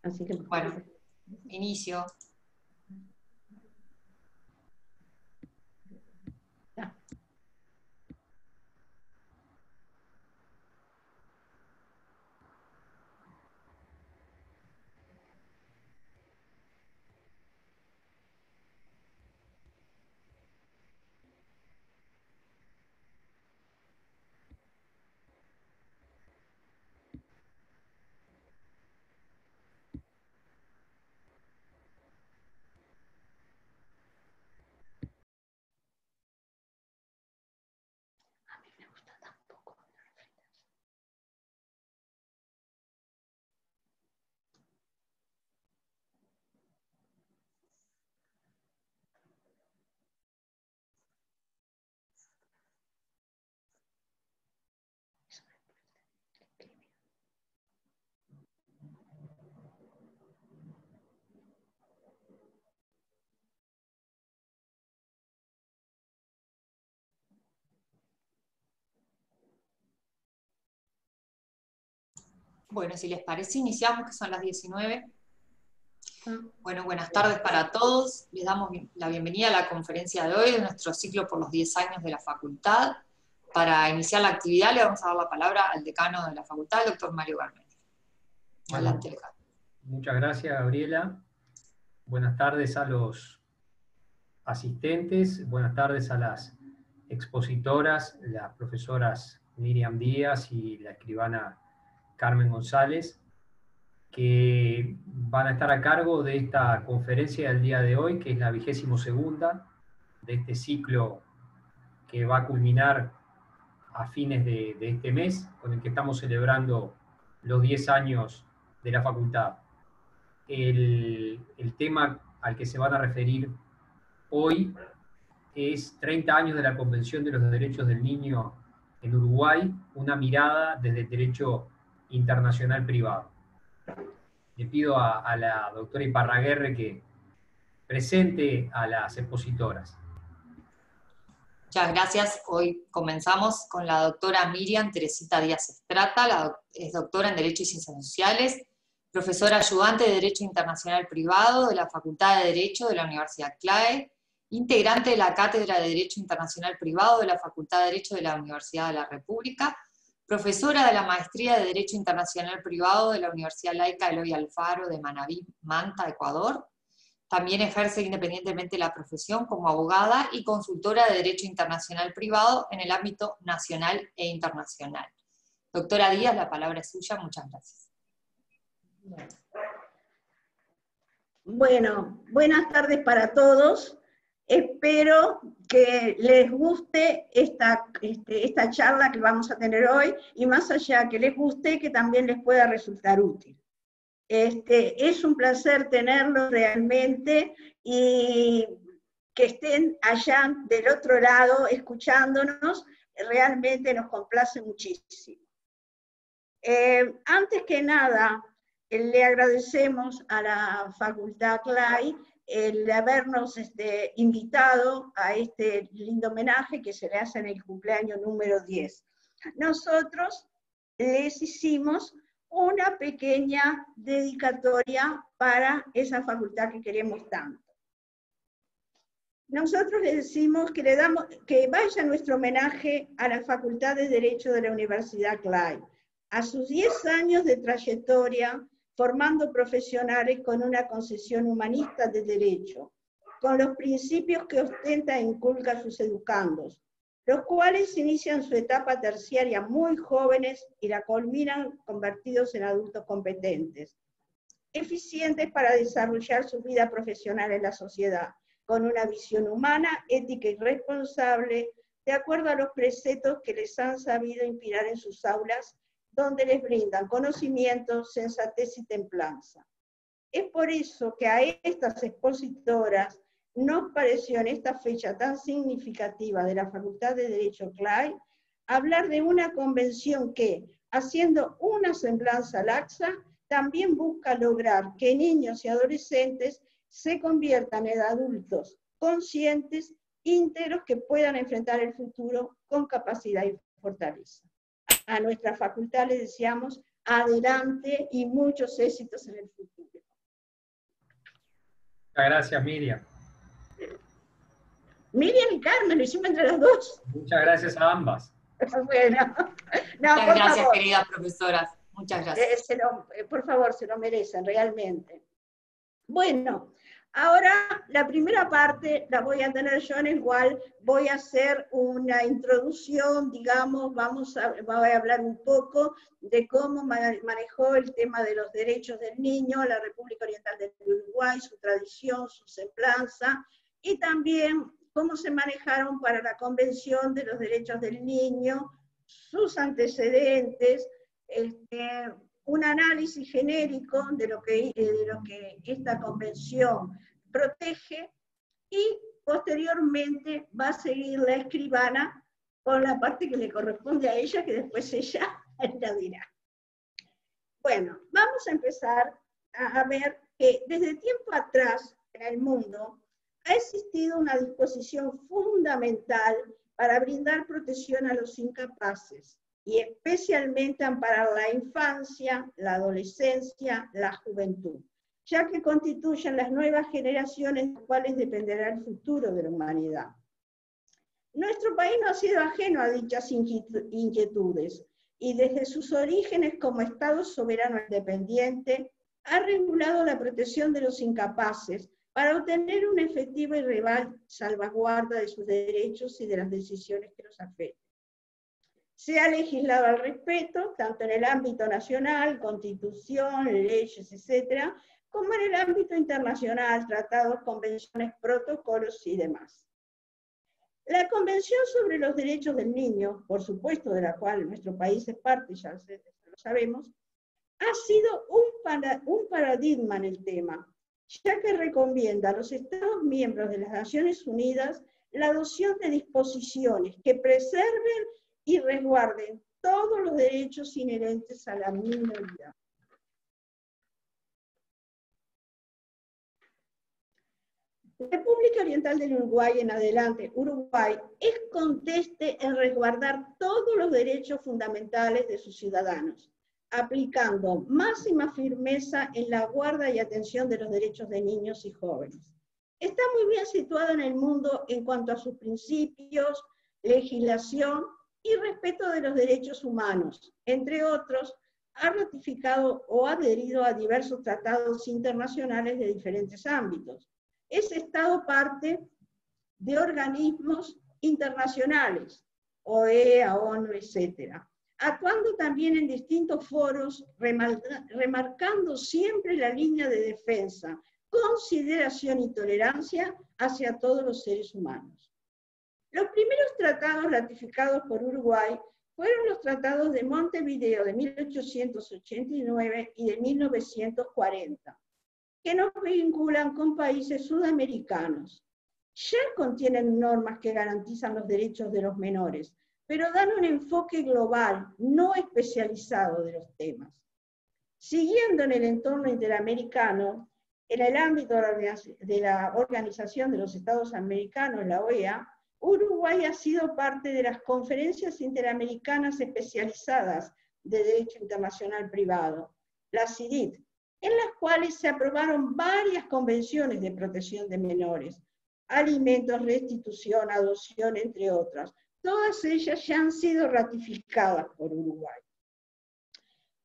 Así que Bueno, inicio. ya. A mí me gusta tampoco. Bueno, si les parece, iniciamos, que son las 19. Ah, Bueno, buenas tardes para todos. Les damos la bienvenida a la conferencia de hoy de nuestro ciclo por los 10 años de la facultad. Para iniciar la actividad le vamos a dar la palabra al decano de la facultad, el doctor Mario Garmendia. Adelante, decano. Muchas gracias, Gabriela. Buenas tardes a los asistentes, buenas tardes a las expositoras, las profesoras Miriam Díaz y la escribana Carmen González, que van a estar a cargo de esta conferencia del día de hoy, que es la 22ª de este ciclo que va a culminar a fines de este mes, con el que estamos celebrando los 10 años de la facultad. El tema al que se van a referir hoy es 30 años de la Convención de los Derechos del Niño en Uruguay, una mirada desde el derecho internacional privado. Le pido a la doctora Iparraguerre que presente a las expositoras. Muchas gracias. Hoy comenzamos con la doctora Miriam Teresita Díaz Estrata, es doctora en Derecho y Ciencias Sociales, profesora ayudante de Derecho Internacional Privado de la Facultad de Derecho de la Universidad CLAE, integrante de la Cátedra de Derecho Internacional Privado de la Facultad de Derecho de la Universidad de la República, profesora de la Maestría de Derecho Internacional Privado de la Universidad Laica Eloy Alfaro de Manabí, Manta, Ecuador. También ejerce independientemente la profesión como abogada y consultora de Derecho Internacional Privado en el ámbito nacional e internacional. Doctora Díaz, la palabra es suya. Muchas gracias. Bueno, buenas tardes para todos. Espero que les guste esta charla que vamos a tener hoy, y más allá que les guste, que también les pueda resultar útil. Es un placer tenerlos realmente, y que estén allá del otro lado escuchándonos, realmente nos complace muchísimo. Antes que nada, le agradecemos a la Facultad CLAE el habernos invitado a este lindo homenaje que se le hace en el cumpleaños número 10. Nosotros les hicimos una pequeña dedicatoria para esa facultad que queremos tanto. Nosotros les decimos que vaya nuestro homenaje a la Facultad de Derecho de la Universidad CLAE, a sus 10 años de trayectoria, formando profesionales con una concepción humanista de derecho, con los principios que ostenta e inculca a sus educandos, los cuales inician su etapa terciaria muy jóvenes y la culminan convertidos en adultos competentes, eficientes para desarrollar su vida profesional en la sociedad, con una visión humana, ética y responsable, de acuerdo a los preceptos que les han sabido inspirar en sus aulas, donde les brindan conocimiento, sensatez y templanza. Es por eso que a estas expositoras nos pareció en esta fecha tan significativa de la Facultad de Derecho CLAE hablar de una convención que, haciendo una semblanza laxa, también busca lograr que niños y adolescentes se conviertan en adultos conscientes, íntegros, que puedan enfrentar el futuro con capacidad y fortaleza. A nuestra facultad le deseamos adelante y muchos éxitos en el futuro. Muchas gracias, Miriam. Miriam y Carmen, lo hicimos entre los dos. Muchas gracias a ambas. Bueno, no, Muchas por gracias, favor. queridas profesoras. Muchas gracias. Por favor, se lo merecen realmente. Bueno, ahora la primera parte la voy a tener yo, en el cual voy a hacer una introducción, digamos, voy a hablar un poco de cómo manejó el tema de los derechos del niño la República Oriental del Uruguay, su tradición, su semblanza, y también cómo se manejaron para la Convención de los Derechos del Niño, sus antecedentes, un análisis genérico de lo que esta convención protege, y posteriormente va a seguir la escribana con la parte que le corresponde a ella, que después ella la dirá. Bueno, vamos a empezar a ver que desde tiempo atrás en el mundo ha existido una disposición fundamental para brindar protección a los incapaces, y especialmente amparar la infancia, la adolescencia, la juventud, ya que constituyen las nuevas generaciones de las cuales dependerá el futuro de la humanidad. Nuestro país no ha sido ajeno a dichas inquietudes, y desde sus orígenes como Estado soberano independiente, ha regulado la protección de los incapaces para obtener una efectiva y real salvaguarda de sus derechos y de las decisiones que los afectan. Se ha legislado al respecto, tanto en el ámbito nacional, constitución, leyes, etc., como en el ámbito internacional, tratados, convenciones, protocolos y demás. La Convención sobre los Derechos del Niño, por supuesto de la cual nuestro país es parte, ya lo sabemos, ha sido un paradigma en el tema, ya que recomienda a los Estados miembros de las Naciones Unidas la adopción de disposiciones que preserven y resguarden todos los derechos inherentes a la minoría. República Oriental del Uruguay en adelante, Uruguay es conteste en resguardar todos los derechos fundamentales de sus ciudadanos, aplicando máxima firmeza en la guarda y atención de los derechos de niños y jóvenes. Está muy bien situado en el mundo en cuanto a sus principios, legislación y respeto de los derechos humanos. Entre otros, ha ratificado o adherido a diversos tratados internacionales de diferentes ámbitos. Es Estado parte de organismos internacionales, OEA, ONU, etc., actuando también en distintos foros, remarcando siempre la línea de defensa, consideración y tolerancia hacia todos los seres humanos. Los primeros tratados ratificados por Uruguay fueron los tratados de Montevideo de 1889 y de 1940, que nos vinculan con países sudamericanos. Ya contienen normas que garantizan los derechos de los menores, pero dan un enfoque global, no especializado de los temas. Siguiendo en el entorno interamericano, en el ámbito de la Organización de los Estados Americanos, la OEA, Uruguay ha sido parte de las conferencias interamericanas especializadas de Derecho Internacional Privado, la CIDIT, en las cuales se aprobaron varias convenciones de protección de menores, alimentos, restitución, adopción, entre otras. Todas ellas ya han sido ratificadas por Uruguay.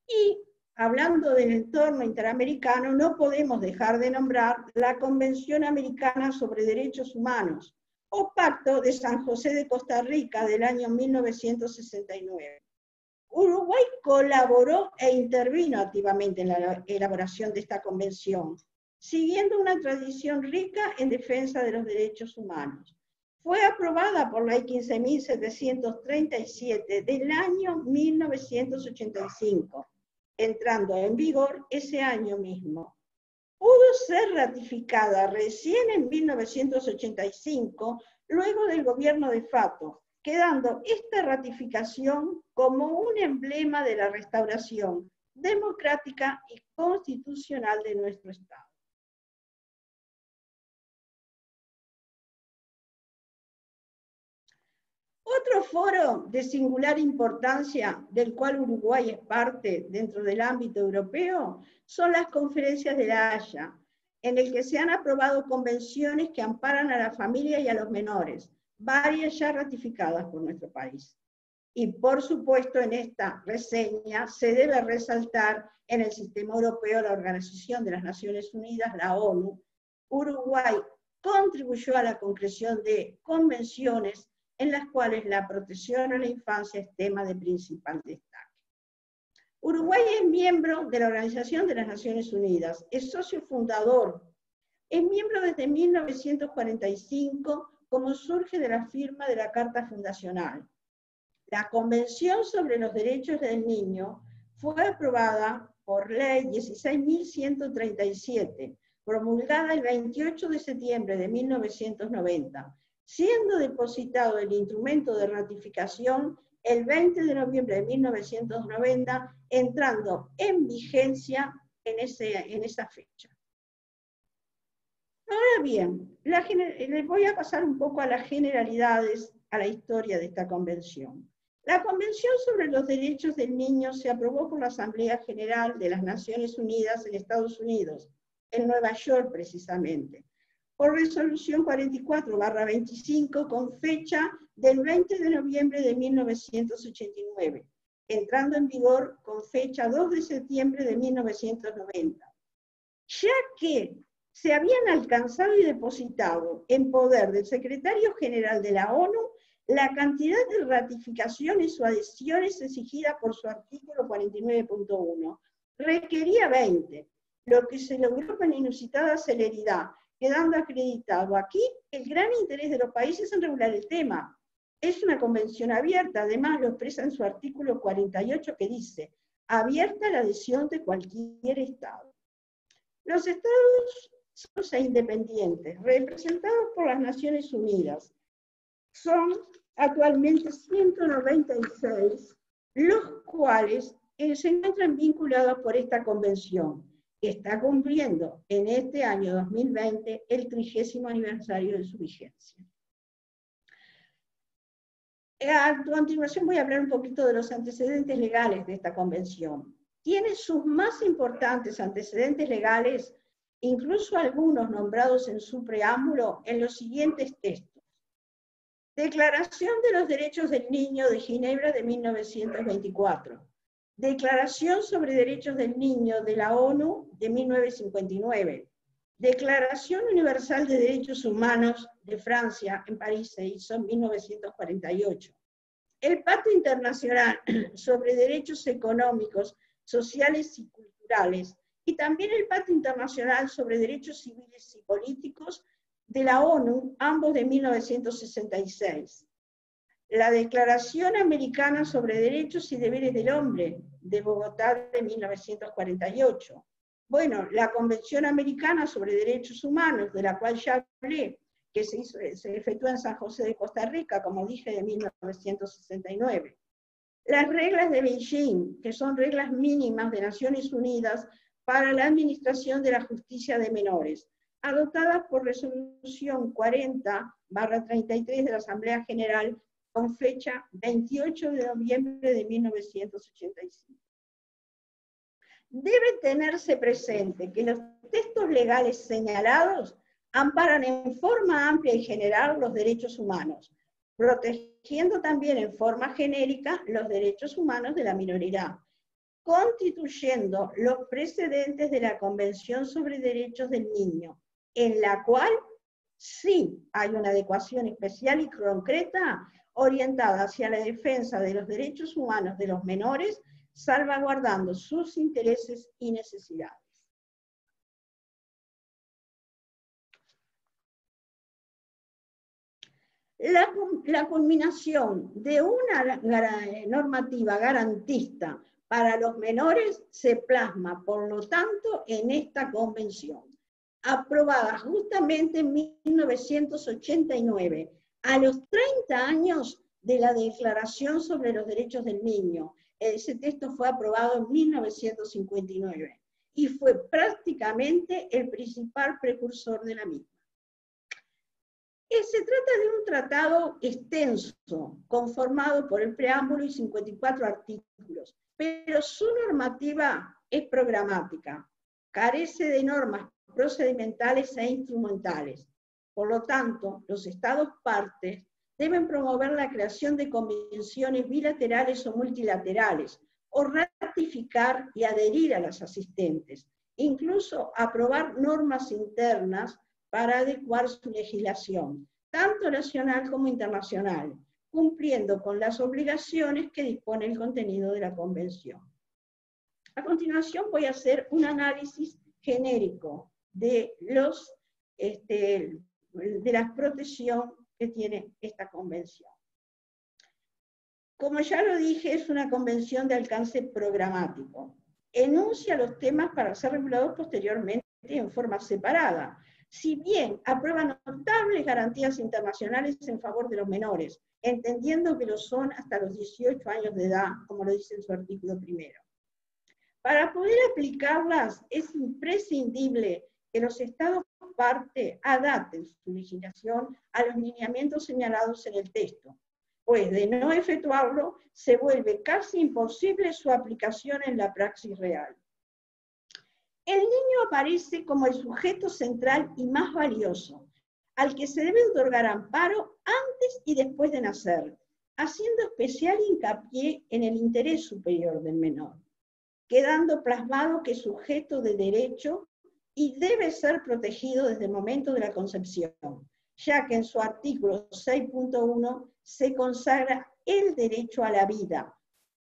Y hablando del entorno interamericano, no podemos dejar de nombrar la Convención Americana sobre Derechos Humanos, o Pacto de San José de Costa Rica del año 1969. Uruguay colaboró e intervino activamente en la elaboración de esta convención, siguiendo una tradición rica en defensa de los derechos humanos. Fue aprobada por la Ley 15.737 del año 1985, entrando en vigor ese año mismo. Pudo ser ratificada recién en 1985, luego del gobierno de Fato, quedando esta ratificación como un emblema de la restauración democrática y constitucional de nuestro Estado. Otro foro de singular importancia, del cual Uruguay es parte dentro del ámbito europeo, son las conferencias de La Haya, en el que se han aprobado convenciones que amparan a la familia y a los menores, varias ya ratificadas por nuestro país. Y por supuesto en esta reseña se debe resaltar en el sistema europeo la Organización de las Naciones Unidas, la ONU. Uruguay contribuyó a la concreción de convenciones en las cuales la protección a la infancia es tema de principal destaque. Uruguay es miembro de la Organización de las Naciones Unidas, es socio fundador, es miembro desde 1945, como surge de la firma de la Carta Fundacional. La Convención sobre los Derechos del Niño fue aprobada por Ley 16.137, promulgada el 28 de septiembre de 1990, siendo depositado el instrumento de ratificación el 20 de noviembre de 1990, entrando en vigencia en esa fecha. Ahora bien, les voy a pasar un poco a las generalidades, a la historia de esta convención. La Convención sobre los Derechos del Niño se aprobó por la Asamblea General de las Naciones Unidas en Estados Unidos, en Nueva York precisamente, por resolución 44/25 con fecha del 20 de noviembre de 1989, entrando en vigor con fecha 2 de septiembre de 1990. Ya que se habían alcanzado y depositado en poder del Secretario General de la ONU la cantidad de ratificaciones o adhesiones exigida por su artículo 49.1, requería 20, lo que se logró con inusitada celeridad, quedando acreditado aquí el gran interés de los países en regular el tema. Es una convención abierta, además lo expresa en su artículo 48 que dice, abierta a la adhesión de cualquier Estado. Los Estados son independientes, representados por las Naciones Unidas. Son actualmente 196, los cuales se encuentran vinculados por esta convención, que está cumpliendo en este año 2020 el 30º aniversario de su vigencia. A continuación voy a hablar un poquito de los antecedentes legales de esta convención. Tiene sus más importantes antecedentes legales, incluso algunos nombrados en su preámbulo, en los siguientes textos. Declaración de los Derechos del Niño de Ginebra de 1924. Declaración sobre Derechos del Niño de la ONU de 1959. Declaración Universal de Derechos Humanos de Francia, en París se hizo en 1948. El Pacto Internacional sobre Derechos Económicos, Sociales y Culturales, y también el Pacto Internacional sobre Derechos Civiles y Políticos de la ONU, ambos de 1966. La Declaración Americana sobre Derechos y Deberes del Hombre, de Bogotá, de 1948. Bueno, la Convención Americana sobre Derechos Humanos, de la cual ya hablé, que se efectúa en San José de Costa Rica, como dije, de 1969. Las reglas de Beijing, que son reglas mínimas de Naciones Unidas para la administración de la justicia de menores, adoptadas por resolución 40/33 de la Asamblea General con fecha 28 de noviembre de 1985. Debe tenerse presente que los textos legales señalados amparan en forma amplia y general los derechos humanos, protegiendo también en forma genérica los derechos humanos de la minoría, constituyendo los precedentes de la Convención sobre Derechos del Niño, en la cual sí hay una adecuación especial y concreta orientada hacia la defensa de los derechos humanos de los menores, salvaguardando sus intereses y necesidades. La culminación de una normativa garantista para los menores se plasma, por lo tanto, en esta convención, aprobada justamente en 1989, a los 30 años de la Declaración sobre los Derechos del Niño. Ese texto fue aprobado en 1959 y fue prácticamente el principal precursor de la misma. Se trata de un tratado extenso, conformado por el preámbulo y 54 artículos, pero su normativa es programática. carece de normas procedimentales e instrumentales. Por lo tanto, los Estados partes deben promover la creación de convenciones bilaterales o multilaterales, o ratificar y adherir a las asistentes, incluso aprobar normas internas para adecuar su legislación, tanto nacional como internacional, cumpliendo con las obligaciones que dispone el contenido de la Convención. A continuación voy a hacer un análisis genérico de la protección que tiene esta convención. Como ya lo dije, es una convención de alcance programático. Enuncia los temas para ser regulados posteriormente en forma separada, si bien aprueba notables garantías internacionales en favor de los menores, entendiendo que lo son hasta los 18 años de edad, como lo dice en su artículo primero. Para poder aplicarlas, es imprescindible que los Estados parte adapten su legislación a los lineamientos señalados en el texto, pues de no efectuarlo, se vuelve casi imposible su aplicación en la praxis real. El niño aparece como el sujeto central y más valioso, al que se debe otorgar amparo antes y después de nacer, haciendo especial hincapié en el interés superior del menor, quedando plasmado que es sujeto de derecho y debe ser protegido desde el momento de la concepción, ya que en su artículo 6.1 se consagra el derecho a la vida,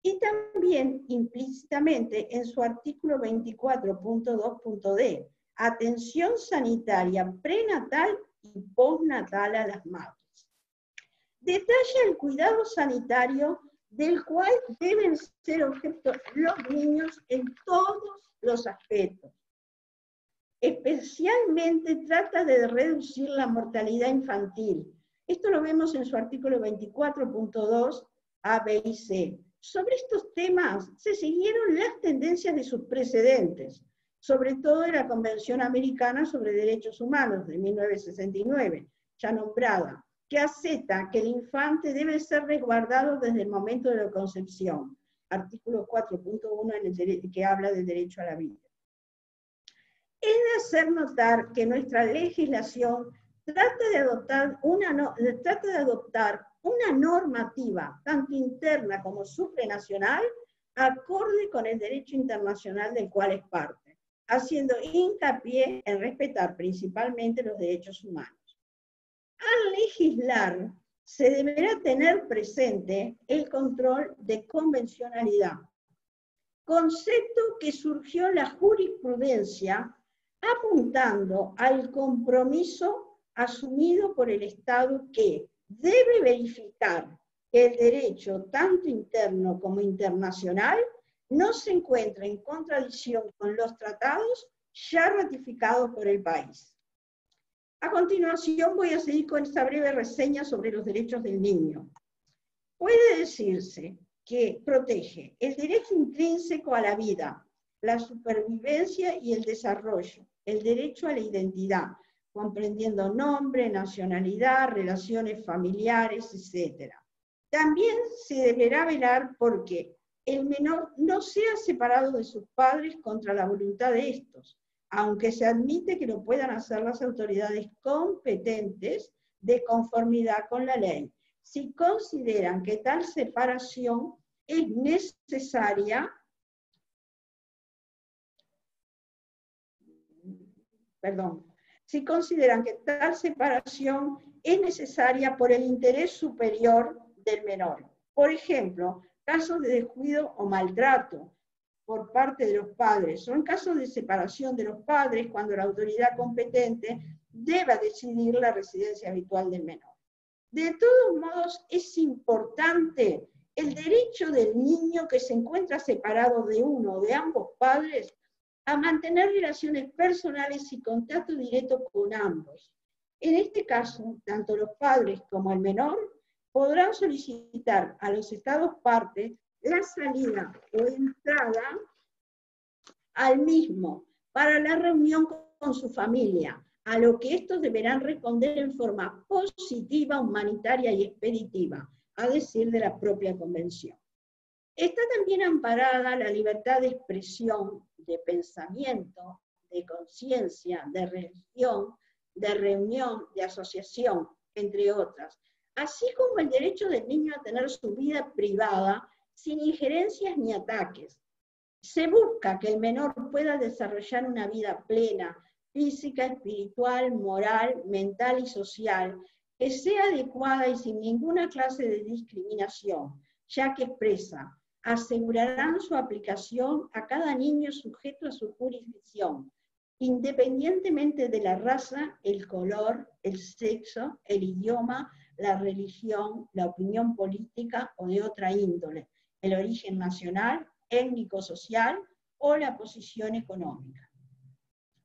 y también implícitamente en su artículo 24.2.d, atención sanitaria prenatal y postnatal a las madres. Detalla el cuidado sanitario del cual deben ser objeto los niños en todos los aspectos. Especialmente trata de reducir la mortalidad infantil. Esto lo vemos en su artículo 24.2 A, B y C. Sobre estos temas se siguieron las tendencias de sus precedentes, sobre todo de la Convención Americana sobre Derechos Humanos de 1969, ya nombrada, que acepta que el infante debe ser resguardado desde el momento de la concepción, artículo 4.1 que habla del derecho a la vida. Es de hacer notar que nuestra legislación trata de adoptar una normativa, tanto interna como supranacional, acorde con el derecho internacional del cual es parte, haciendo hincapié en respetar principalmente los derechos humanos. Al legislar, se deberá tener presente el control de convencionalidad, concepto que surgió en la jurisprudencia apuntando al compromiso asumido por el Estado que debe verificar que el derecho, tanto interno como internacional, no se encuentra en contradicción con los tratados ya ratificados por el país. A continuación voy a seguir con esta breve reseña sobre los derechos del niño. Puede decirse que protege el derecho intrínseco a la vida, la supervivencia y el desarrollo, el derecho a la identidad, comprendiendo nombre, nacionalidad, relaciones familiares, etc. También se deberá velar porque el menor no sea separado de sus padres contra la voluntad de estos, aunque se admite que lo puedan hacer las autoridades competentes de conformidad con la ley, si consideran que tal separación es necesaria, si consideran que tal separación es necesaria por el interés superior del menor. Por ejemplo, casos de descuido o maltrato por parte de los padres, o en caso de separación de los padres, cuando la autoridad competente deba decidir la residencia habitual del menor. De todos modos, es importante el derecho del niño que se encuentra separado de uno o de ambos padres a mantener relaciones personales y contacto directo con ambos. En este caso, tanto los padres como el menor podrán solicitar a los Estados partes la salida o entrada al mismo para la reunión con su familia, a lo que estos deberán responder en forma positiva, humanitaria y expeditiva, a decir de la propia Convención. Está también amparada la libertad de expresión, de pensamiento, de conciencia, de religión, de reunión, de asociación, entre otras, así como el derecho del niño a tener su vida privada sin injerencias ni ataques. Se busca que el menor pueda desarrollar una vida plena, física, espiritual, moral, mental y social, que sea adecuada y sin ninguna clase de discriminación, ya que expresa: asegurarán su aplicación a cada niño sujeto a su jurisdicción, independientemente de la raza, el color, el sexo, el idioma, la religión, la opinión política o de otra índole, el origen nacional, étnico-social o la posición económica.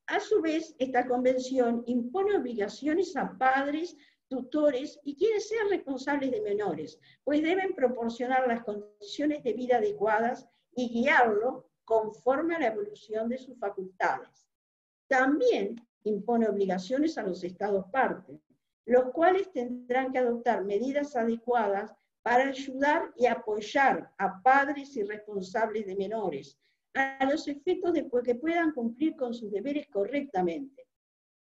A su vez, esta convención impone obligaciones a padres, tutores y quienes sean responsables de menores, pues deben proporcionar las condiciones de vida adecuadas y guiarlo conforme a la evolución de sus facultades. También impone obligaciones a los Estados partes, los cuales tendrán que adoptar medidas adecuadas para ayudar y apoyar a padres y responsables de menores, a los efectos de que puedan cumplir con sus deberes correctamente.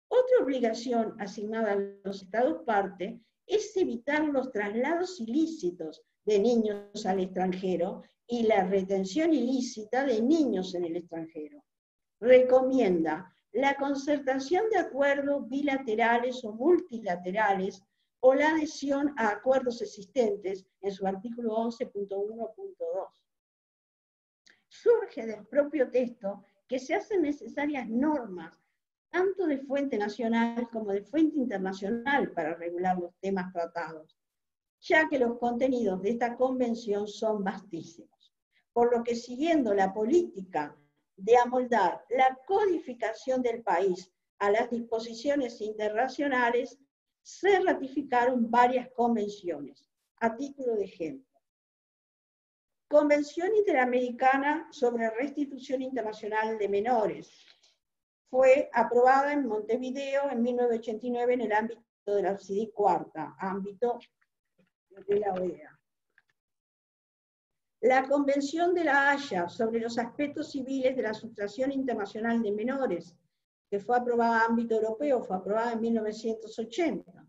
Otra obligación asignada a los Estados partes es evitar los traslados ilícitos de niños al extranjero y la retención ilícita de niños en el extranjero. Recomienda la concertación de acuerdos bilaterales o multilaterales o la adhesión a acuerdos existentes en su artículo 11.1.2. Surge del propio texto que se hacen necesarias normas, tanto de fuente nacional como de fuente internacional, para regular los temas tratados, ya que los contenidos de esta convención son vastísimos, por lo que, siguiendo la política de amoldar la codificación del país a las disposiciones internacionales, se ratificaron varias convenciones. A título de ejemplo: Convención Interamericana sobre Restitución Internacional de Menores. Fue aprobada en Montevideo en 1989 en el ámbito de la CIDI cuarta, ámbito de la OEA. La Convención de la Haya sobre los aspectos civiles de la sustracción internacional de menores, que fue aprobada en ámbito europeo, fue aprobada en 1980.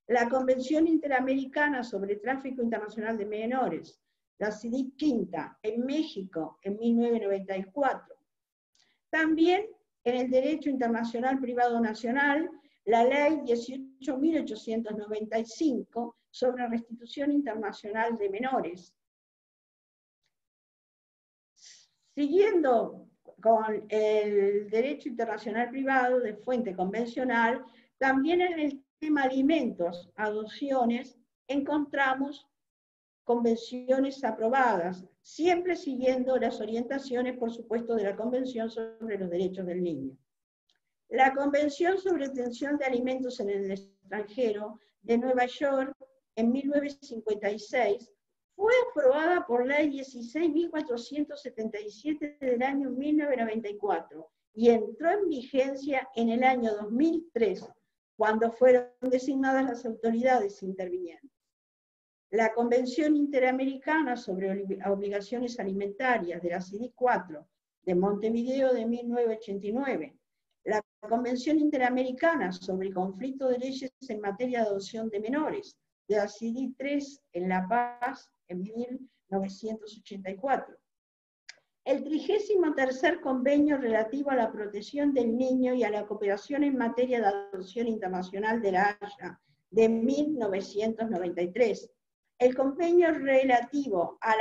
La Convención Interamericana sobre Tráfico Internacional de Menores, la CIDI quinta, en México, en 1994. También en el Derecho Internacional Privado Nacional, la Ley 18.895 sobre Restitución Internacional de Menores. Siguiendo con el derecho internacional privado de fuente convencional, también en el tema alimentos, adopciones, encontramos convenciones aprobadas, siempre siguiendo las orientaciones, por supuesto, de la Convención sobre los Derechos del Niño. La Convención sobre Obtención de Alimentos en el Extranjero de Nueva York, en 1956, fue aprobada por Ley 16.477 del año 1994 y entró en vigencia en el año 2003, cuando fueron designadas las autoridades intervinientes. La Convención Interamericana sobre Obligaciones Alimentarias de la CIDI 4 de Montevideo de 1989, la Convención Interamericana sobre Conflicto de Leyes en Materia de Adopción de Menores de la CIDI 3 en La Paz en 1984. El 33º Convenio relativo a la protección del niño y a la cooperación en materia de adopción internacional de la Haya de 1993. El convenio relativo a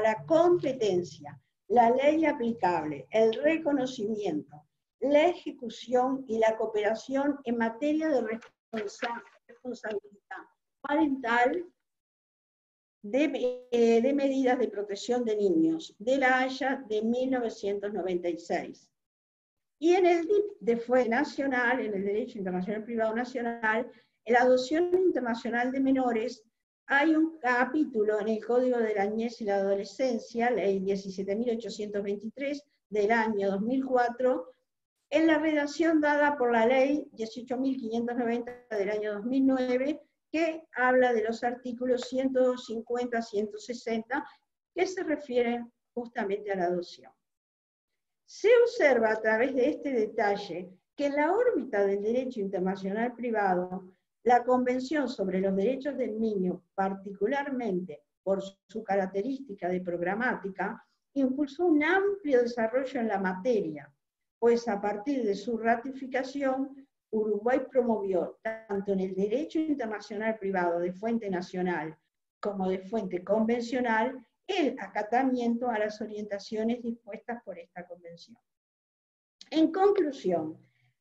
la competencia, la ley aplicable, el reconocimiento, la ejecución y la cooperación en materia de responsabilidad parental de medidas de protección de niños, de la Haya de 1996. Y en el DIP de fuente nacional, en el Derecho Internacional Privado Nacional, en la adopción internacional de menores, hay un capítulo en el Código de la Niñez y la Adolescencia, Ley 17.823 del año 2004, en la redacción dada por la Ley 18.590 del año 2009, que habla de los artículos 150 a 160, que se refieren justamente a la adopción. Se observa a través de este detalle que en la órbita del derecho internacional privado, la Convención sobre los Derechos del Niño, particularmente por su característica de programática, impulsó un amplio desarrollo en la materia, pues a partir de su ratificación, Uruguay promovió, tanto en el derecho internacional privado de fuente nacional como de fuente convencional, el acatamiento a las orientaciones dispuestas por esta convención. En conclusión,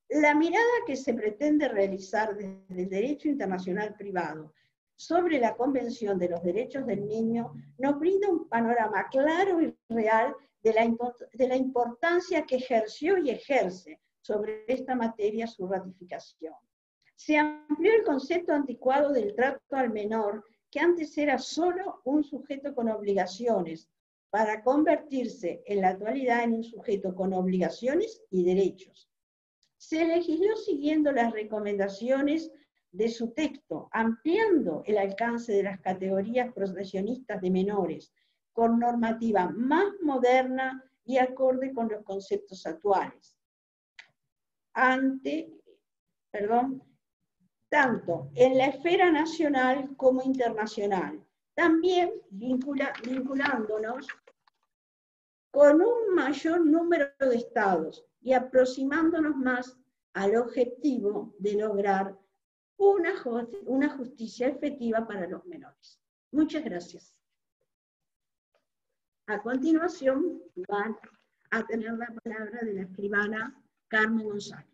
la mirada que se pretende realizar desde el derecho internacional privado sobre la Convención de los Derechos del Niño nos brinda un panorama claro y real de la importancia que ejerció y ejerce sobre esta materia su ratificación. Se amplió el concepto anticuado del trato al menor, que antes era solo un sujeto con obligaciones, para convertirse en la actualidad en un sujeto con obligaciones y derechos. Se legisló siguiendo las recomendaciones de su texto, ampliando el alcance de las categorías proteccionistas de menores, con normativa más moderna y acorde con los conceptos actuales. Tanto en la esfera nacional como internacional, también vinculándonos con un mayor número de estados y aproximándonos más al objetivo de lograr una justicia efectiva para los menores. Muchas gracias. A continuación van a tener la palabra de la escribana Carmen González.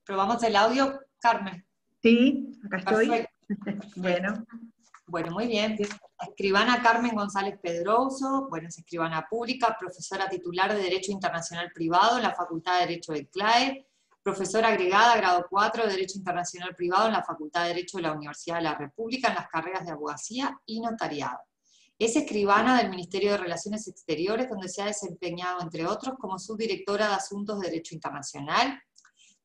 ¿Probamos el audio, Carmen? Sí, acá estoy. Perfecto. Bueno, muy bien. Escribana Carmen González Pedroso, es escribana pública, profesora titular de Derecho Internacional Privado en la Facultad de Derecho del CLAE, profesora agregada, grado 4 de Derecho Internacional Privado en la Facultad de Derecho de la Universidad de la República en las carreras de abogacía y notariado. Es escribana del Ministerio de Relaciones Exteriores, donde se ha desempeñado, entre otros, como subdirectora de Asuntos de Derecho Internacional,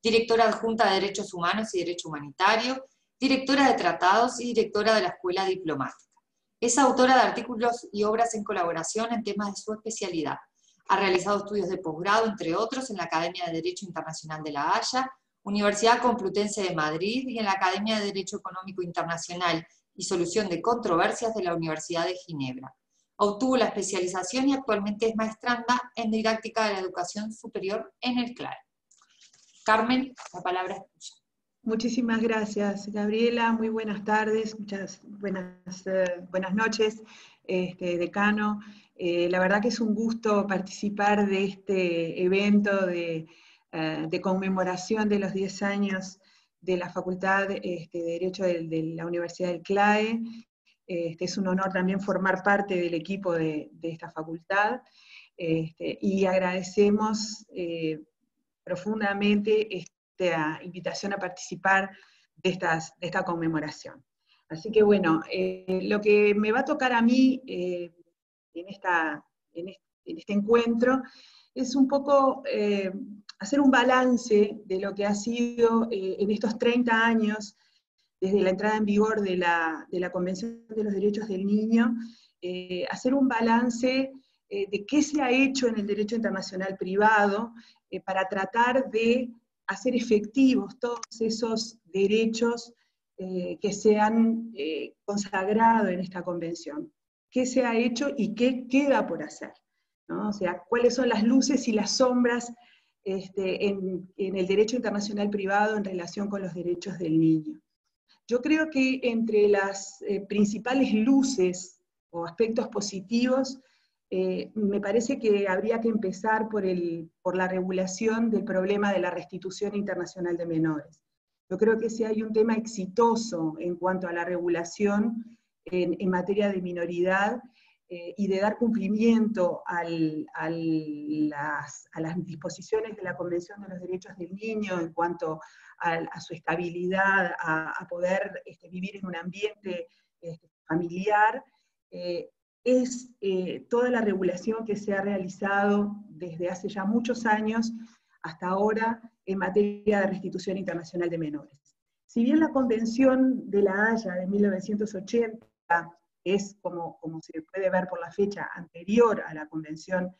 directora adjunta de Derechos Humanos y Derecho Humanitario, directora de Tratados y directora de la Escuela Diplomática. Es autora de artículos y obras en colaboración en temas de su especialidad. Ha realizado estudios de posgrado, entre otros, en la Academia de Derecho Internacional de La Haya, Universidad Complutense de Madrid y en la Academia de Derecho Económico Internacional y Solución de Controversias de la Universidad de Ginebra. Obtuvo la especialización y actualmente es maestranda en Didáctica de la Educación Superior en el CLAE. Carmen, la palabra es tuya. Muchísimas gracias, Gabriela. Muy buenas tardes, muchas buenas noches, decano. La verdad que es un gusto participar de este evento de conmemoración de los 10 años de la Facultad de Derecho de la Universidad del CLAE. Es un honor también formar parte del equipo de esta facultad, y agradecemos profundamente esta invitación a participar de esta conmemoración. Así que bueno, lo que me va a tocar a mí en este encuentro es un poco hacer un balance de lo que ha sido en estos 30 años desde la entrada en vigor de la Convención de los Derechos del Niño, hacer un balance de qué se ha hecho en el derecho internacional privado para tratar de hacer efectivos todos esos derechos que se han consagrado en esta convención. ¿Qué se ha hecho y qué queda por hacer? ¿No? O sea, cuáles son las luces y las sombras en el derecho internacional privado en relación con los derechos del niño. Yo creo que entre las principales luces o aspectos positivos, me parece que habría que empezar por la regulación del problema de la restitución internacional de menores. Yo creo que si hay un tema exitoso en cuanto a la regulación en materia de minoridad y de dar cumplimiento a las disposiciones de la Convención de los Derechos del Niño en cuanto a su estabilidad, a poder vivir en un ambiente familiar, es toda la regulación que se ha realizado desde hace ya muchos años hasta ahora en materia de restitución internacional de menores. Si bien la Convención de La Haya de 1980 es, como se puede ver por la fecha, anterior a la Convención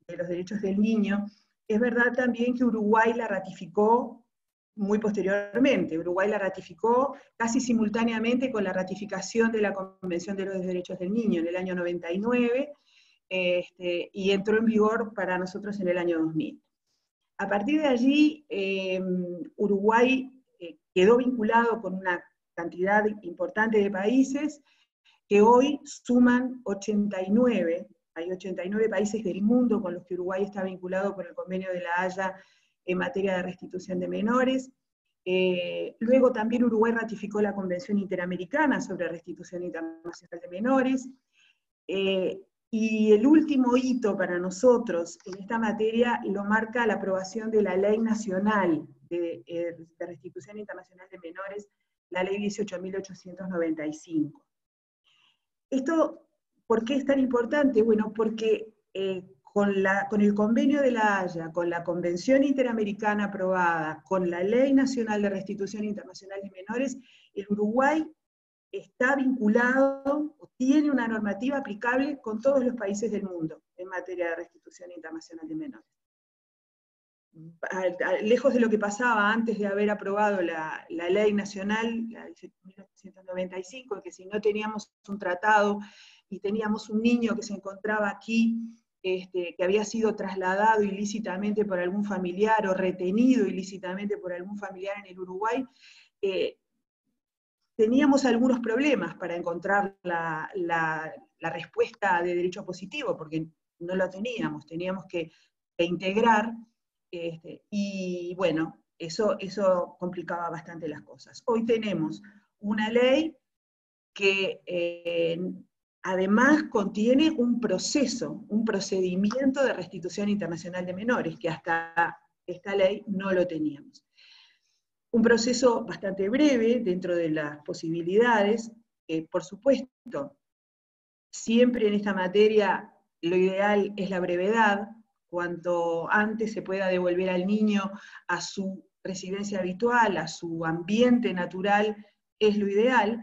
de los Derechos del Niño, es verdad también que Uruguay la ratificó muy posteriormente. Uruguay la ratificó casi simultáneamente con la ratificación de la Convención de los Derechos del Niño en el año 99, y entró en vigor para nosotros en el año 2000. A partir de allí, Uruguay quedó vinculado con una cantidad importante de países que hoy suman 89. Hay 89 países del mundo con los que Uruguay está vinculado por el Convenio de La Haya en materia de restitución de menores. Luego también Uruguay ratificó la Convención Interamericana sobre Restitución Internacional de Menores. Y el último hito para nosotros en esta materia lo marca la aprobación de la Ley Nacional de Restitución Internacional de Menores, la Ley 18.895. Esto, ¿por qué es tan importante? Bueno, porque con el Convenio de La Haya, con la Convención Interamericana aprobada, con la Ley Nacional de Restitución Internacional de Menores, el Uruguay está vinculado o tiene una normativa aplicable con todos los países del mundo en materia de restitución internacional de menores. Lejos de lo que pasaba antes de haber aprobado la ley nacional, la 1895, que si no teníamos un tratado y teníamos un niño que se encontraba aquí, que había sido trasladado ilícitamente por algún familiar o retenido ilícitamente por algún familiar en el Uruguay, teníamos algunos problemas para encontrar la respuesta de derecho positivo, porque no lo teníamos que integrar, y bueno, eso complicaba bastante las cosas. Hoy tenemos una ley que además contiene un procedimiento de restitución internacional de menores, que hasta esta ley no lo teníamos. Un proceso bastante breve dentro de las posibilidades, por supuesto, siempre en esta materia lo ideal es la brevedad. Cuanto antes se pueda devolver al niño a su residencia habitual, a su ambiente natural, es lo ideal,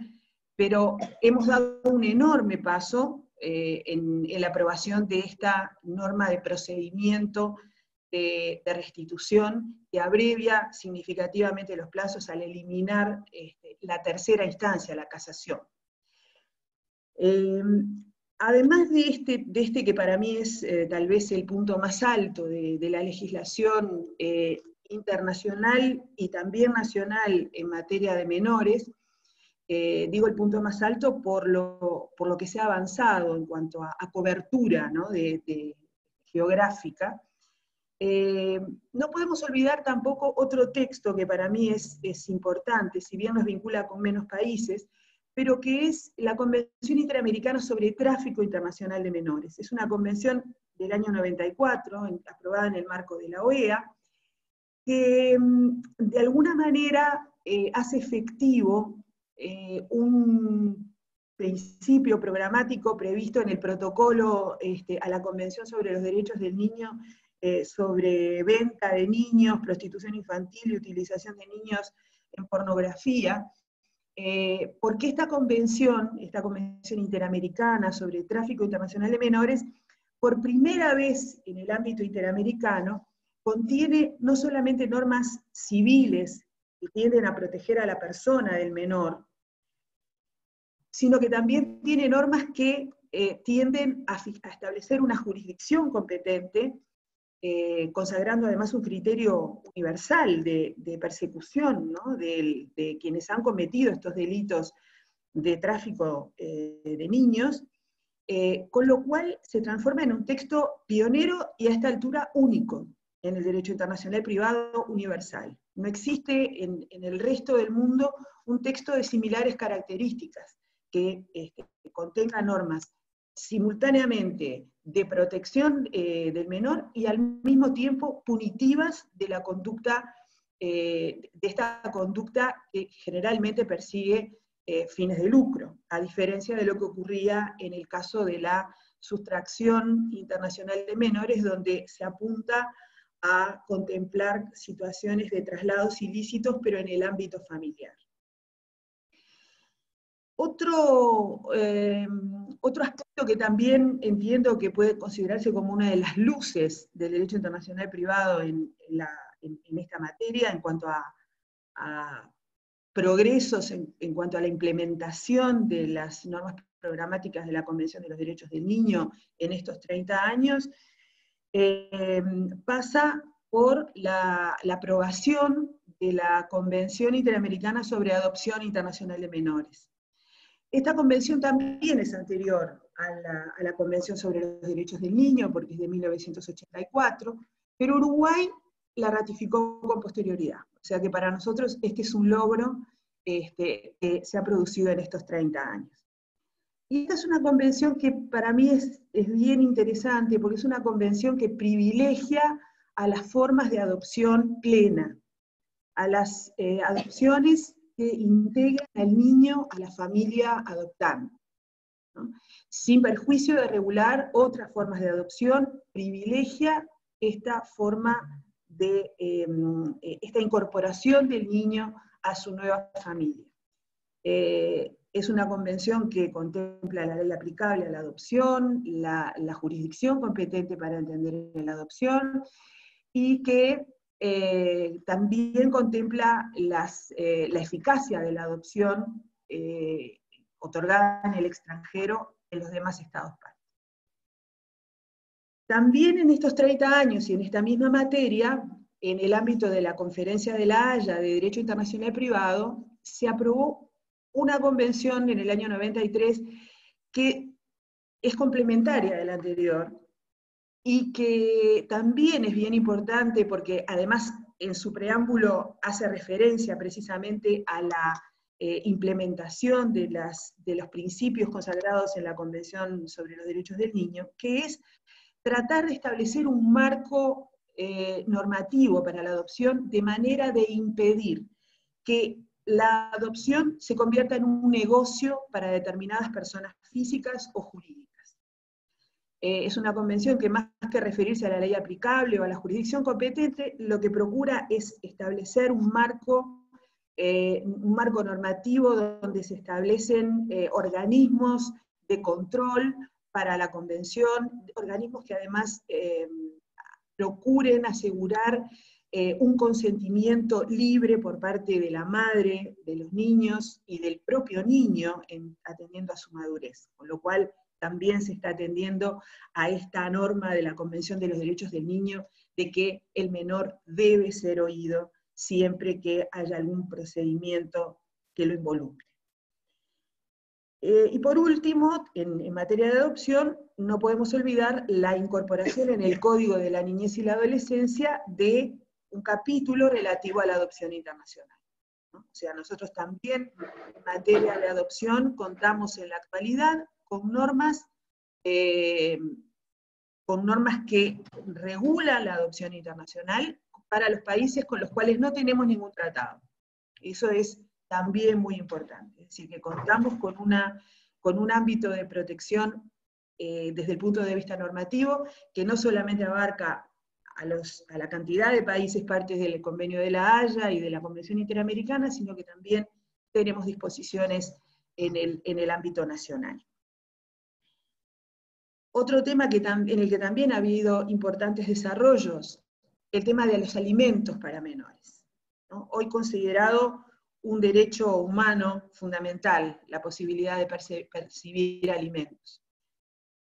pero hemos dado un enorme paso en la aprobación de esta norma de procedimiento de restitución, que abrevia significativamente los plazos al eliminar la tercera instancia, la casación. Además de este que para mí es tal vez el punto más alto de la legislación internacional y también nacional en materia de menores, digo el punto más alto por lo que se ha avanzado en cuanto a cobertura, ¿no? geográfica. No podemos olvidar tampoco otro texto que para mí es importante, si bien nos vincula con menos países, pero que es la Convención Interamericana sobre Tráfico Internacional de Menores. Es una convención del año 94, aprobada en el marco de la OEA, que de alguna manera hace efectivo un principio programático previsto en el protocolo a la Convención sobre los Derechos del Niño, sobre venta de niños, prostitución infantil y utilización de niños en pornografía, porque esta convención interamericana sobre tráfico internacional de menores, por primera vez en el ámbito interamericano, contiene no solamente normas civiles que tienden a proteger a la persona del menor, sino que también tiene normas que tienden a establecer una jurisdicción competente, consagrando además un criterio universal de persecución, ¿no? de quienes han cometido estos delitos de tráfico de niños, con lo cual se transforma en un texto pionero y a esta altura único en el derecho internacional privado universal. No existe en el resto del mundo un texto de similares características que contenga normas simultáneamente de protección del menor y al mismo tiempo punitivas de la conducta, de esta conducta que generalmente persigue fines de lucro, a diferencia de lo que ocurría en el caso de la sustracción internacional de menores, donde se apunta a contemplar situaciones de traslados ilícitos, pero en el ámbito familiar. Otro aspecto que también entiendo que puede considerarse como una de las luces del derecho internacional privado en esta materia, en cuanto a progresos en cuanto a la implementación de las normas programáticas de la Convención de los Derechos del Niño en estos 30 años, pasa por la aprobación de la Convención Interamericana sobre Adopción Internacional de Menores. Esta convención también es anterior a la Convención sobre los Derechos del Niño, porque es de 1984, pero Uruguay la ratificó con posterioridad. O sea que para nosotros este es un logro que se ha producido en estos 30 años. Y esta es una convención que para mí es bien interesante, porque es una convención que privilegia a las formas de adopción plena, a las adopciones que integran al niño a la familia adoptante, ¿no? Sin perjuicio de regular otras formas de adopción, privilegia esta forma de esta incorporación del niño a su nueva familia. Es una convención que contempla la ley aplicable a la adopción, la jurisdicción competente para entender la adopción, y que también contempla la eficacia de la adopción otorgada en el extranjero en los demás estados partes. También en estos 30 años y en esta misma materia, en el ámbito de la Conferencia de La Haya de Derecho Internacional Privado, se aprobó una convención en el año 93 que es complementaria de la anterior, y que también es bien importante porque además en su preámbulo hace referencia precisamente a la implementación de los principios consagrados en la Convención sobre los Derechos del Niño, que es tratar de establecer un marco normativo para la adopción de manera de impedir que la adopción se convierta en un negocio para determinadas personas físicas o jurídicas. Es una convención que más que referirse a la ley aplicable o a la jurisdicción competente, lo que procura es establecer un marco normativo donde se establecen organismos de control para la convención, organismos que además procuren asegurar un consentimiento libre por parte de la madre, de los niños y del propio niño atendiendo a su madurez, con lo cual también se está atendiendo a esta norma de la Convención de los Derechos del Niño, de que el menor debe ser oído siempre que haya algún procedimiento que lo involucre. Y por último, en materia de adopción, no podemos olvidar la incorporación en el Código de la Niñez y la Adolescencia de un capítulo relativo a la adopción internacional, ¿no? O sea, nosotros también en materia de adopción contamos en la actualidad con normas que regulan la adopción internacional para los países con los cuales no tenemos ningún tratado. Eso es también muy importante. Es decir, que contamos con un ámbito de protección desde el punto de vista normativo, que no solamente abarca a la cantidad de países partes del Convenio de La Haya y de la Convención Interamericana, sino que también tenemos disposiciones en el ámbito nacional. Otro tema en el que también ha habido importantes desarrollos, el tema de los alimentos para menores, ¿no? Hoy considerado un derecho humano fundamental, la posibilidad de percibir alimentos.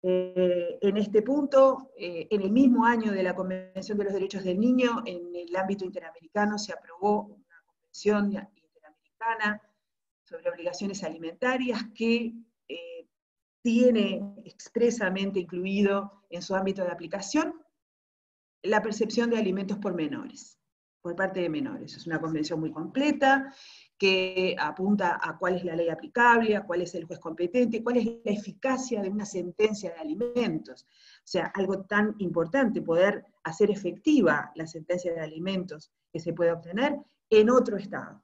En este punto, en el mismo año de la Convención de los Derechos del Niño, en el ámbito interamericano se aprobó una Convención Interamericana sobre Obligaciones Alimentarias que tiene expresamente incluido en su ámbito de aplicación la percepción de alimentos por menores, por parte de menores. Es una convención muy completa, que apunta a cuál es la ley aplicable, a cuál es el juez competente, cuál es la eficacia de una sentencia de alimentos. O sea, algo tan importante, poder hacer efectiva la sentencia de alimentos que se puede obtener en otro estado,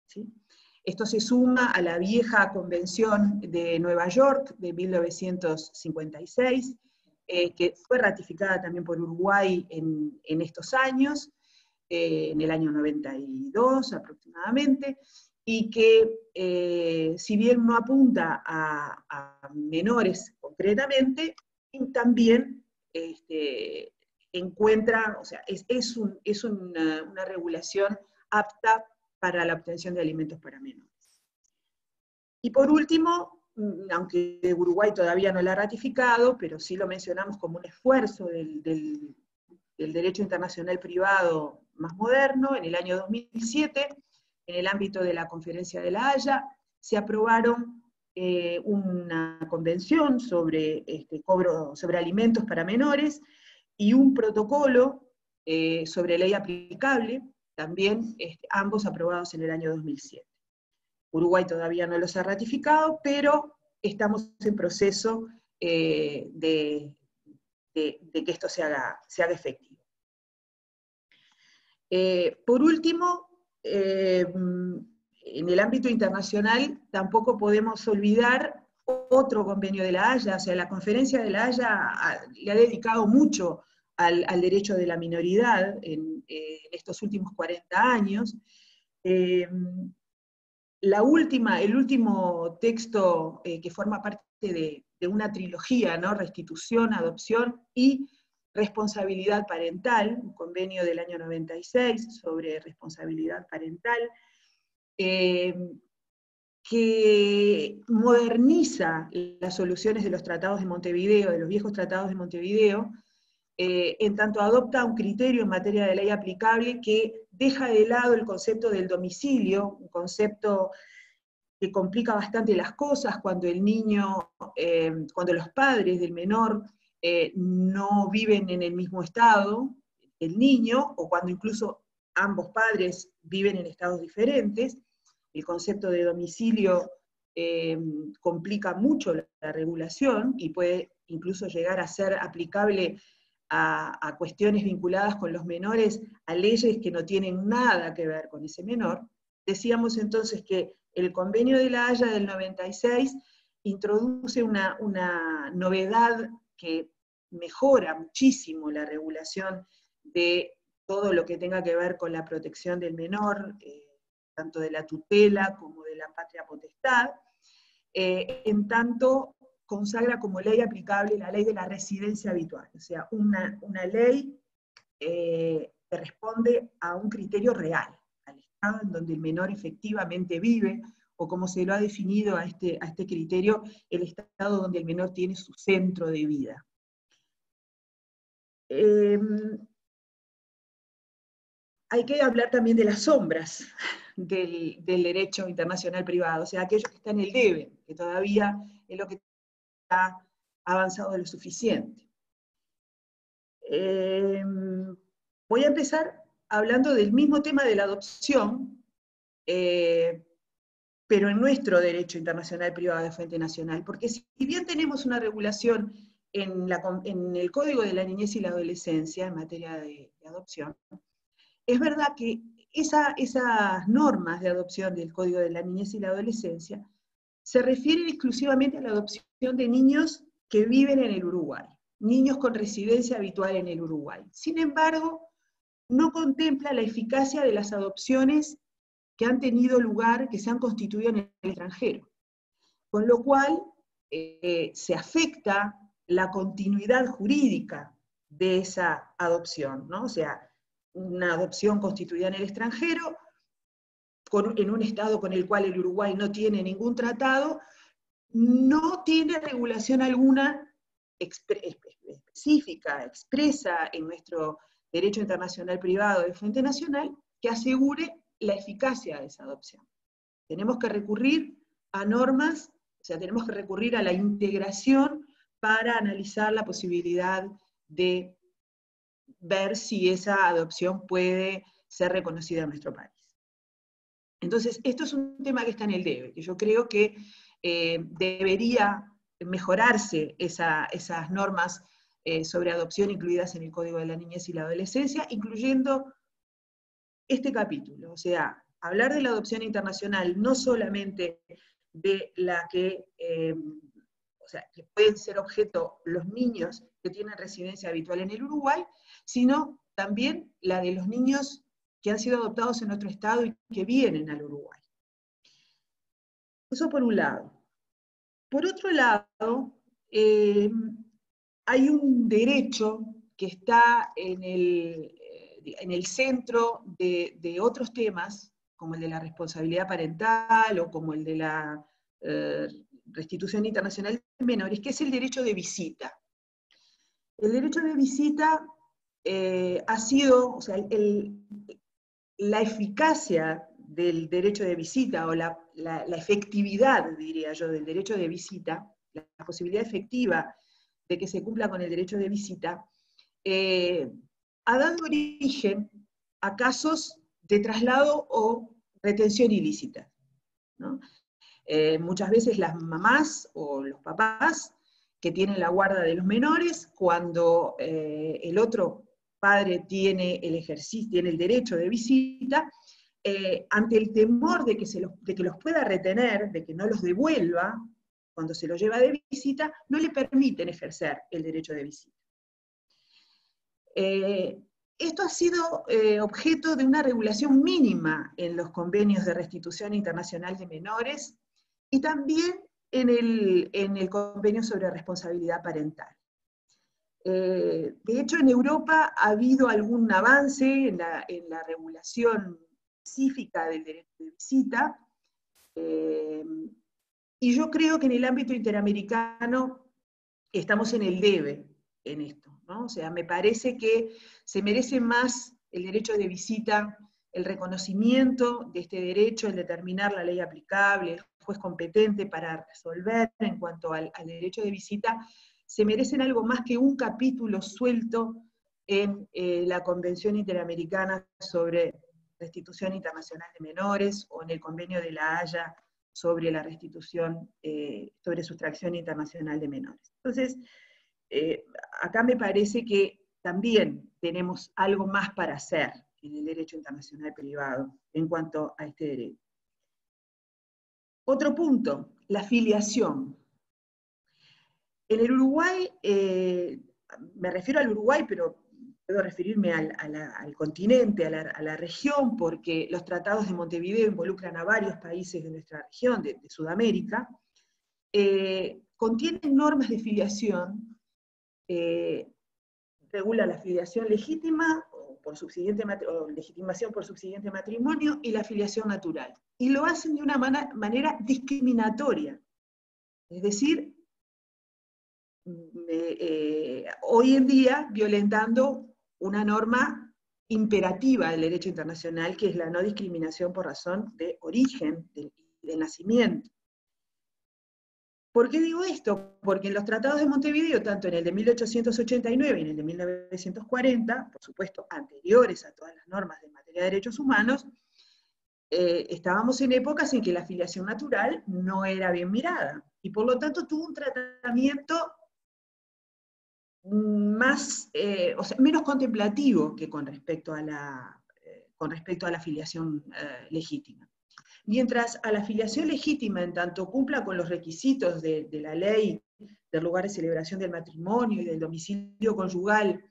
¿sí? Esto se suma a la vieja Convención de Nueva York de 1956, que fue ratificada también por Uruguay en estos años, en el año 92 aproximadamente, y que si bien no apunta a menores concretamente, también encuentra, o sea, es una regulación apta para la obtención de alimentos para menores. Y por último, aunque Uruguay todavía no la ha ratificado, pero sí lo mencionamos como un esfuerzo del derecho internacional privado más moderno, en el año 2007, en el ámbito de la Conferencia de La Haya, se aprobaron una convención sobre cobro sobre alimentos para menores y un protocolo sobre ley aplicable, también ambos aprobados en el año 2007. Uruguay todavía no los ha ratificado, pero estamos en proceso de que esto se haga efectivo. Por último, en el ámbito internacional tampoco podemos olvidar otro convenio de La Haya, o sea, la Conferencia de La Haya le ha dedicado mucho al derecho de la minoridad en estos últimos 40 años. El último texto que forma parte de una trilogía, ¿no? Restitución, adopción y responsabilidad parental, un convenio del año 96 sobre responsabilidad parental, que moderniza las soluciones de los tratados de Montevideo, de los viejos tratados de Montevideo, en tanto adopta un criterio en materia de ley aplicable que deja de lado el concepto del domicilio, un concepto que complica bastante las cosas cuando el niño, cuando los padres del menor no viven en el mismo estado, el niño, o cuando incluso ambos padres viven en estados diferentes. El concepto de domicilio complica mucho la regulación y puede incluso llegar a ser aplicable a cuestiones vinculadas con los menores, a leyes que no tienen nada que ver con ese menor. Decíamos entonces que el Convenio de La Haya del 96 introduce una novedad que mejora muchísimo la regulación de todo lo que tenga que ver con la protección del menor, tanto de la tutela como de la patria potestad, en tanto consagra como ley aplicable la ley de la residencia habitual, o sea, una ley que responde a un criterio real, al estado en donde el menor efectivamente vive, o como se lo ha definido a este criterio, el estado donde el menor tiene su centro de vida. Hay que hablar también de las sombras del derecho internacional privado, o sea, aquellos que están en el debe, que todavía es lo que ha avanzado lo suficiente. Voy a empezar hablando del mismo tema de la adopción, pero en nuestro derecho internacional privado de fuente nacional, porque si bien tenemos una regulación en el Código de la Niñez y la Adolescencia en materia de adopción, es verdad que esas normas de adopción del Código de la Niñez y la Adolescencia se refieren exclusivamente a la adopción de niños que viven en el Uruguay, niños con residencia habitual en el Uruguay. Sin embargo, no contempla la eficacia de las adopciones que han tenido lugar, que se han constituido en el extranjero. Con lo cual, se afecta la continuidad jurídica de esa adopción, ¿no? O sea, una adopción constituida en el extranjero, en un estado con el cual el Uruguay no tiene ningún tratado, no tiene regulación alguna específica, expresa en nuestro derecho internacional privado de fuente nacional, que asegure la eficacia de esa adopción. Tenemos que recurrir a normas, o sea, tenemos que recurrir a la integración para analizar la posibilidad de ver si esa adopción puede ser reconocida en nuestro país. Entonces, esto es un tema que está en el debe, que yo creo que debería mejorarse esas normas sobre adopción incluidas en el Código de la Niñez y la Adolescencia, incluyendo este capítulo, o sea, hablar de la adopción internacional no solamente de la que, o sea, que pueden ser objeto los niños que tienen residencia habitual en el Uruguay, sino también la de los niños que han sido adoptados en otro estado y que vienen al Uruguay. Eso por un lado. Por otro lado, hay un derecho que está en el centro de otros temas, como el de la responsabilidad parental o como el de la restitución internacional de menores, que es el derecho de visita. El derecho de visita ha sido, o sea, la eficacia del derecho de visita, o la efectividad, diría yo, del derecho de visita, la posibilidad efectiva de que se cumpla con el derecho de visita, ha dado origen a casos de traslado o retención ilícita, ¿no? Muchas veces las mamás o los papás que tienen la guarda de los menores, cuando el otro padre tiene el derecho de visita, ante el temor de que los pueda retener, de que no los devuelva cuando se los lleva de visita, no le permiten ejercer el derecho de visita. Esto ha sido objeto de una regulación mínima en los convenios de restitución internacional de menores y también en el convenio sobre responsabilidad parental. De hecho, en Europa ha habido algún avance en la regulación específica del derecho de visita, y yo creo que en el ámbito interamericano estamos en el debe en esto, ¿no? O sea, me parece que se merece más el derecho de visita, el reconocimiento de este derecho, el determinar la ley aplicable, el juez competente para resolver en cuanto al derecho de visita, se merecen algo más que un capítulo suelto en la Convención Interamericana sobre Restitución Internacional de Menores, o en el Convenio de La Haya sobre la restitución, sobre sustracción internacional de menores. Entonces, acá me parece que también tenemos algo más para hacer en el derecho internacional privado en cuanto a este derecho. Otro punto, la filiación. En el Uruguay, me refiero al Uruguay, pero puedo referirme al continente, a la región, porque los tratados de Montevideo involucran a varios países de nuestra región, de Sudamérica, contienen normas de filiación, regula la filiación legítima o legitimación por subsiguiente matrimonio y la filiación natural. Y lo hacen de una manera discriminatoria. Es decir, hoy en día violentando una norma imperativa del derecho internacional, que es la no discriminación por razón de origen, de nacimiento. ¿Por qué digo esto? Porque en los tratados de Montevideo, tanto en el de 1889 y en el de 1940, por supuesto anteriores a todas las normas de materia de derechos humanos, estábamos en épocas en que la filiación natural no era bien mirada, y por lo tanto tuvo un tratamiento más, o sea, menos contemplativo que con respecto a la filiación legítima. Mientras a la filiación legítima, en tanto cumpla con los requisitos de la ley del lugar de celebración del matrimonio y del domicilio conyugal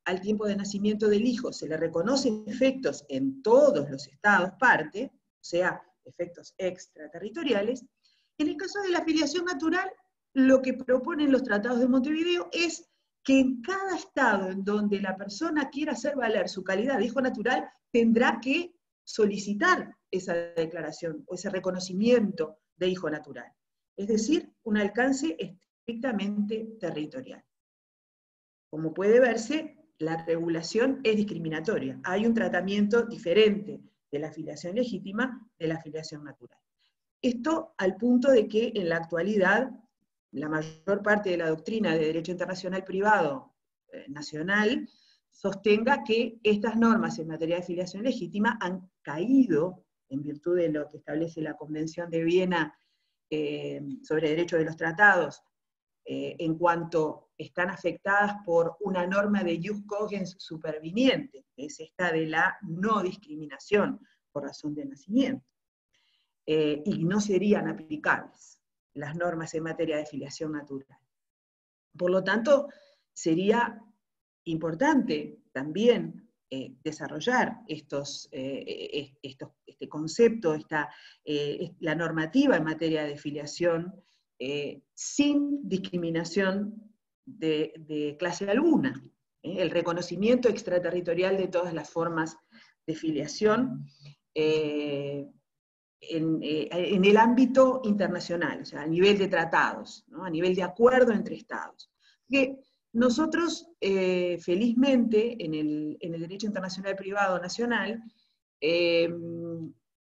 al tiempo de nacimiento del hijo, se le reconocen efectos en todos los estados parte, o sea, efectos extraterritoriales, en el caso de la filiación natural, lo que proponen los tratados de Montevideo es que en cada estado en donde la persona quiera hacer valer su calidad de hijo natural, tendrá que solicitar esa declaración o ese reconocimiento de hijo natural. Es decir, un alcance estrictamente territorial. Como puede verse, la regulación es discriminatoria. Hay un tratamiento diferente de la filiación legítima de la filiación natural. Esto al punto de que en la actualidad la mayor parte de la doctrina de derecho internacional privado nacional sostenga que estas normas en materia de filiación legítima han caído en virtud de lo que establece la Convención de Viena sobre Derecho de los Tratados, en cuanto están afectadas por una norma de jus cogens superviniente, que es esta de la no discriminación por razón de nacimiento, y no serían aplicables las normas en materia de filiación natural. Por lo tanto, sería importante también desarrollar este concepto, la normativa en materia de filiación, sin discriminación de clase alguna. El reconocimiento extraterritorial de todas las formas de filiación en el ámbito internacional, o sea, a nivel de tratados, ¿no? A nivel de acuerdo entre estados. Que nosotros, felizmente, en el derecho internacional privado nacional,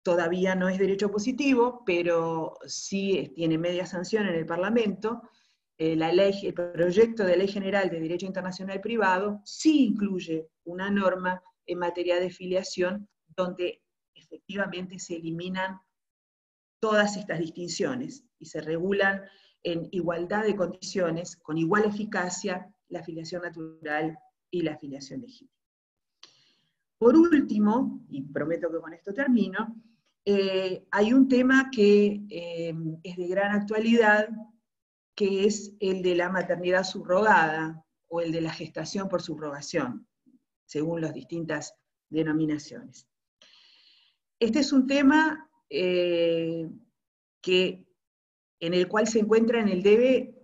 todavía no es derecho positivo, pero sí tiene media sanción en el Parlamento. El proyecto de Ley General de Derecho Internacional Privado sí incluye una norma en materia de filiación donde efectivamente se eliminan todas estas distinciones y se regulan en igualdad de condiciones, con igual eficacia, la filiación natural y la filiación legítima. Por último, y prometo que con esto termino, hay un tema que es de gran actualidad, que es el de la maternidad subrogada, o el de la gestación por subrogación, según las distintas denominaciones. Este es un tema en el cual se encuentra en el debe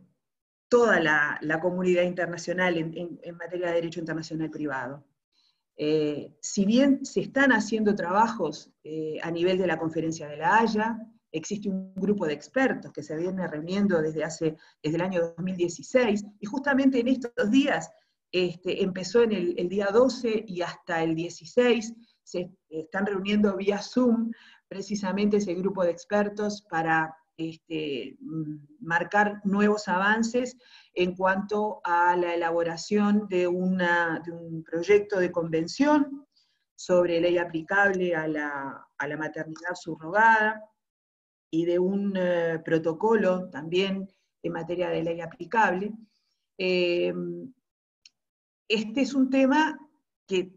toda la comunidad internacional en materia de derecho internacional privado. Si bien se están haciendo trabajos a nivel de la Conferencia de La Haya, existe un grupo de expertos que se viene reuniendo desde el año 2016, y justamente en estos días, empezó en el día 12 y hasta el 16, se están reuniendo vía Zoom, precisamente ese grupo de expertos para marcar nuevos avances en cuanto a la elaboración de un proyecto de convención sobre ley aplicable a la maternidad subrogada, y de un protocolo también en materia de ley aplicable. Este es un tema que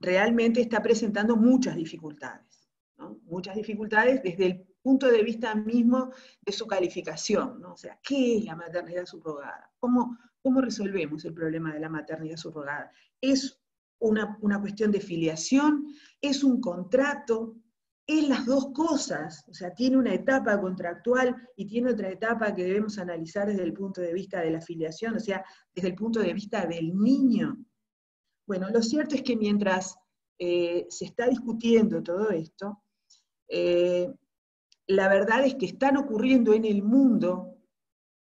realmente está presentando muchas dificultades, ¿no? Muchas dificultades desde el punto de vista mismo de su calificación, ¿no? O sea, ¿qué es la maternidad subrogada? ¿Cómo resolvemos el problema de la maternidad subrogada? ¿Es una cuestión de filiación? ¿Es un contrato? Es las dos cosas, o sea, tiene una etapa contractual y tiene otra etapa que debemos analizar desde el punto de vista de la filiación, o sea, desde el punto de vista del niño. Bueno, lo cierto es que mientras se está discutiendo todo esto, la verdad es que están ocurriendo en el mundo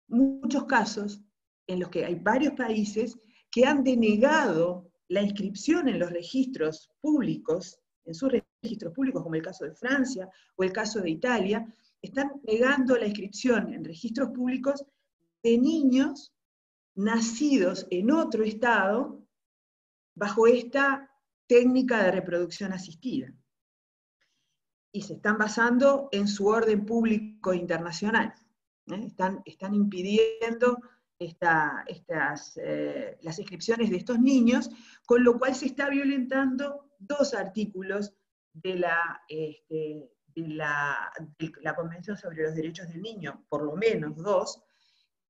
muchos casos en los que hay varios países que han denegado la inscripción en los registros públicos, en sus registros públicos, como el caso de Francia o el caso de Italia, están negando la inscripción en registros públicos de niños nacidos en otro estado bajo esta técnica de reproducción asistida. Y se están basando en su orden público internacional. Están impidiendo las inscripciones de estos niños, con lo cual se está violentando dos artículos de la Convención sobre los Derechos del Niño, por lo menos dos,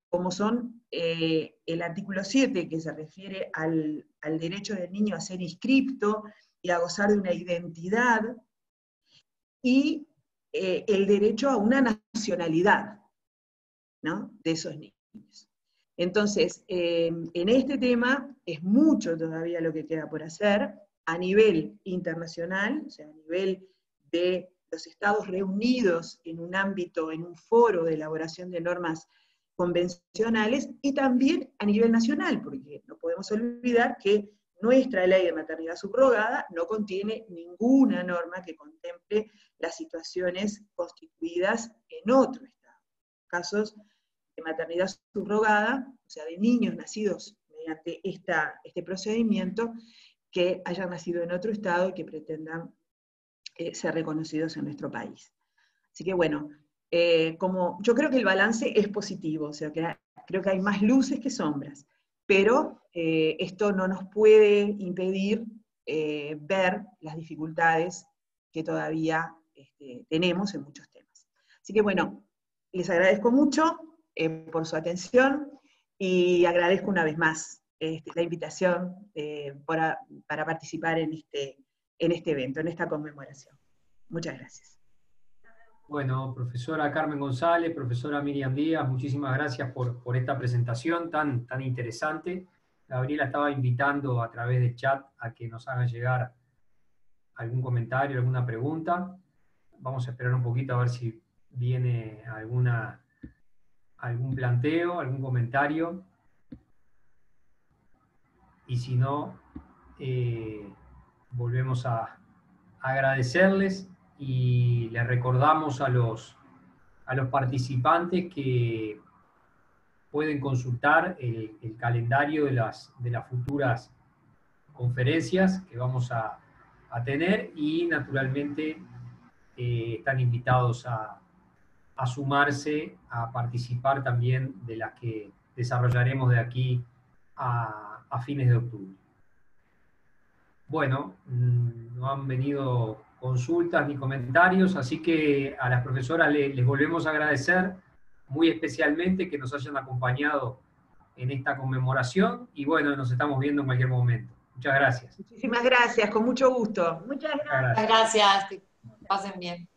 como son el artículo 7, que se refiere al derecho del niño a ser inscripto y a gozar de una identidad, y el derecho a una nacionalidad, ¿no?, de esos niños. Entonces, en este tema es mucho todavía lo que queda por hacer a nivel internacional, o sea, a nivel de los estados reunidos en un ámbito, en un foro de elaboración de normas convencionales, y también a nivel nacional, porque no podemos olvidar que nuestra ley de maternidad subrogada no contiene ninguna norma que contemple las situaciones constituidas en otro estado. Casos de maternidad subrogada, o sea, de niños nacidos mediante este procedimiento, que hayan nacido en otro estado y que pretendan ser reconocidos en nuestro país. Así que bueno, yo creo que el balance es positivo, o sea, creo que hay más luces que sombras, pero esto no nos puede impedir ver las dificultades que todavía tenemos en muchos temas. Así que bueno, les agradezco mucho por su atención, y agradezco una vez más la invitación para participar en este evento, en esta conmemoración. Muchas gracias. Bueno, profesora Carmen González, profesora Miriam Díaz, muchísimas gracias por esta presentación tan interesante. Gabriela estaba invitando a través del chat a que nos hagan llegar algún comentario, alguna pregunta. Vamos a esperar un poquito a ver si viene algún planteo, algún comentario. Y si no, volvemos a agradecerles y les recordamos a los participantes que pueden consultar el calendario de las futuras conferencias que vamos a tener, y naturalmente están invitados a sumarse, a participar también de las que desarrollaremos de aquí a fines de octubre. Bueno, no han venido consultas ni comentarios, así que a las profesoras les volvemos a agradecer muy especialmente que nos hayan acompañado en esta conmemoración, y bueno, nos estamos viendo en cualquier momento. Muchas gracias. Muchísimas gracias, con mucho gusto. Muchas gracias. Gracias, que pasen bien.